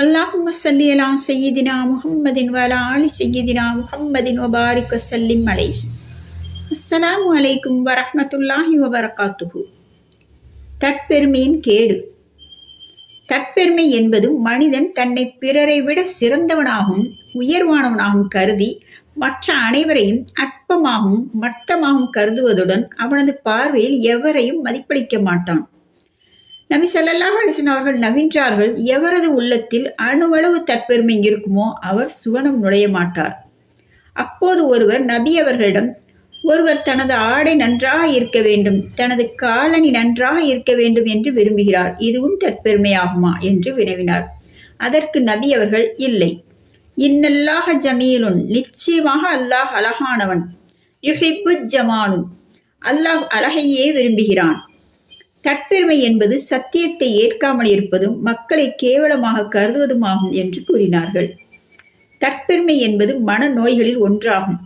அல்லாஹும்ம ஸல்லி அலா சய்யிதினா முஹம்மதின் வ அலா ஆலி சய்யிதினா முஹம்மதின் வ பாரிக் வஸல்லிம் அலைஹி. அஸ்ஸலாமு அலைக்கும் வரஹ்மத்துல்லாஹி வபரகாத்துஹு. தற்பெருமையின் கேடு. தற்பெருமை என்பது மனிதன் தன்னை பிறரை விட சிறந்தவனாகவும் உயர்வானவனாகவும் கருதி மற்ற அனைவரையும் அற்பமாகவும் மட்டமாகவும் கருதுவதுடன் அவனது பார்வையில் எவரையும் மதிப்பளிக்க மாட்டான். நபி ஸல்லல்லாஹு அலைஹி வஸல்லம் அவர்கள் நவின்றார்கள், எவரது உள்ளத்தில் அணுவளவு தற்பெருமை இருக்குமோ அவர் சுவனம் நுழைய மாட்டார். அப்போது ஒருவர் நபி அவர்களிடம், ஒருவர் தனது ஆடை நன்றாக இருக்க வேண்டும், தனது காலணி நன்றாக இருக்க வேண்டும் என்று விரும்புகிறார், இதுவும் தற்பெருமையாகுமா என்று வினவினார். அதற்கு நபி அவர்கள், இல்லை, இன்னல்லாஹ ஜமீலுன், நிச்சயமாக அல்லாஹ் அழகானவன், யுஹிப்பு ஜமாலுன், அல்லாஹ் அழகையே விரும்புகிறான். தற்பெருமை என்பது சத்தியத்தை ஏற்காமல் இருப்பதும் மக்களை கேவலமாக கருதுவதுமாகும் என்று கூறினார்கள். தற்பெருமை என்பது மனநோய்களில் ஒன்றாகும்.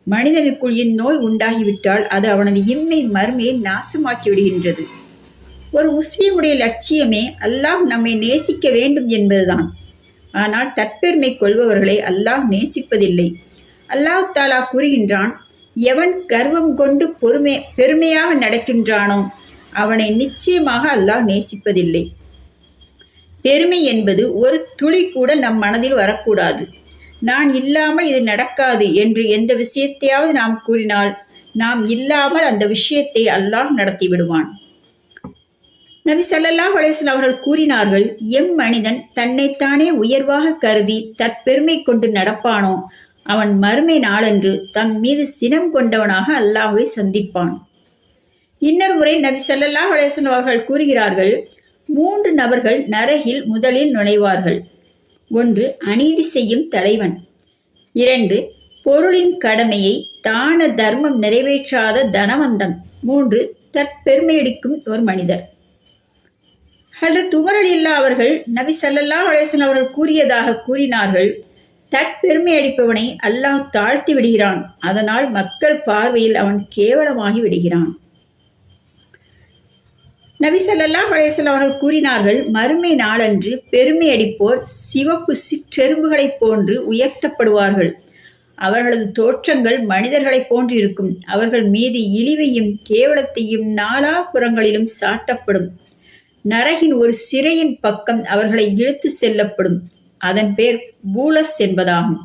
மனிதனுக்குள் இந்நோய் உண்டாகிவிட்டால் அது அவனது இம்மை மறுமையை நாசமாக்கி விடுகின்றது. ஒரு முஸ்லிமுடைய லட்சியமே அல்லாஹ் நம்மை நேசிக்க வேண்டும் என்பதுதான். ஆனால் தற்பெருமை கொள்பவர்களை அல்லாஹ் நேசிப்பதில்லை. அல்லாஹ் தாலா கூறுகின்றான், எவன் கர்வம் கொண்டு பெருமையாக நடக்கின்றானோ அவனை நிச்சயமாக அல்லாஹ் நேசிப்பதில்லை. பெருமை என்பது ஒரு துளி கூட நம் மனதில் வரக்கூடாது. நான் இல்லாமல் இது நடக்காது என்று எந்த விஷயத்தையாவது நாம் கூறினால் நாம் இல்லாமல் அந்த விஷயத்தை அல்லாஹ் நடத்தி விடுவான். நபி ஸல்லல்லாஹு அலைஹி வஸல்லம் அவர்கள் கூறினார்கள், எம் மனிதன் தன்னைத்தானே உயர்வாக கருதி தற்பெருமை கொண்டு நடப்பானோ அவன் மறுமை நாளன்று தம் மீது சினம் கொண்டவனாக அல்லாஹ்வை சந்திப்பான். இன்னொரு முறை நபி ஸல்லல்லாஹு அலைஹி வஸல்லம் அவர்கள் கூறுகிறார்கள், 3 நபர்கள் நரகில் முதலில் நுழைவார்கள். 1 அநீதி செய்யும் தலைவன், 2 பொருளின் கடமையை தான தர்மம் நிறைவேற்றாத தனவந்தன், 3 தற்பெருமையடிக்கும் ஒரு மனிதர். ஹஜ்ரத் உமர் ரலியல்லாஹு அவர்கள் நபி ஸல்லல்லாஹு அலைஹி வஸல்லம் அவர்கள் கூறியதாக கூறினார்கள், தற்பெருமை அடிப்பவனை அல்லாஹ் தாழ்த்தி விடுகிறான், அதனால் மக்கள் பார்வையில் அவன் கேவலமாகி விடுகிறான். நபி ஸல்லல்லாஹு அலைஹி வஸல்லம் அவர்கள் கூறினார்கள், மறுமை நாளன்று பெருமை அடிப்போர் சிவப்பு சிற்றெரும்புகளைப் போன்று உயர்த்தப்படுவார்கள். அவர்களது தோற்றங்கள் மனிதர்களைப் போன்று இருக்கும். அவர்கள் மீது இழிவையும் கேவலத்தையும் நாலாபுறங்களிலும் சாட்டப்படும். நரகின் ஒரு சிறையின் பக்கம் அவர்களை இழுத்து செல்லப்படும். அதன் பேர் பூலஸ் என்பதாகும்.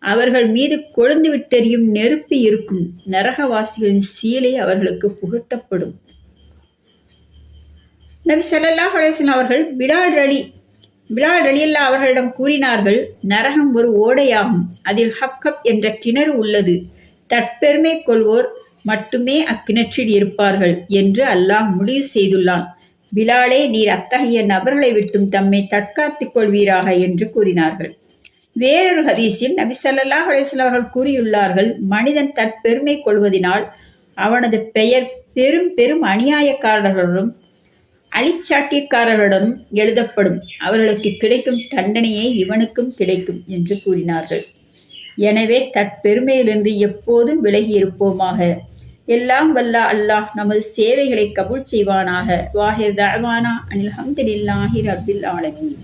அவர்கள் மீது கொழுந்து விட்டெறியும் நெருப்பு இருக்கும். நரகவாசிகளின் சீலை அவர்களுக்கு புகட்டப்படும். நபி ஸல்லல்லாஹு அலைஹி வஸல்லம் அவர்கள் பிலால் ரலியல்லாஹு அவர்களிடம் கூறினார்கள், நரகம் ஒரு ஓடையாகும், அதில் ஹப்கப் என்ற கிணறு உள்ளது. தற்பெருமை கொள்வோர் மட்டுமே அக்கிணற்றில் இருப்பார்கள் என்று அல்லாஹ் முடிவு செய்துள்ளான். பிலாலே, நீர் அத்தகைய நபர்களை விட்டும் தம்மை தற்காத்துக் கொள்வீராக என்று கூறினார்கள். வேறொரு ஹதீஸில் நபி ஸல்லல்லாஹு அலைஹி வஸல்லம் அவர்கள் கூறியுள்ளார்கள், மனிதன் தற்பெருமை கொள்வதினால் அவனது பெயர் பெரும் பெரும் அநியாயக்காரர்களுடன் அழிச்சாட்டியக்காரர்களுடன் எழுதப்படும். அவர்களுக்கு கிடைக்கும் தண்டனையே இவனுக்கும் கிடைக்கும் என்று கூறினார்கள். எனவே தற்பெருமையிலிருந்து எப்போதும் விலகி இருப்போமாக. எல்லாம் வல்ல அல்லாஹ் நமது சேவைகளை கபூல் செய்வானாக. வாஹிர் தஅவானா அனில் ஹம்துலில்லாஹி ரப்பில் ஆலமீன்.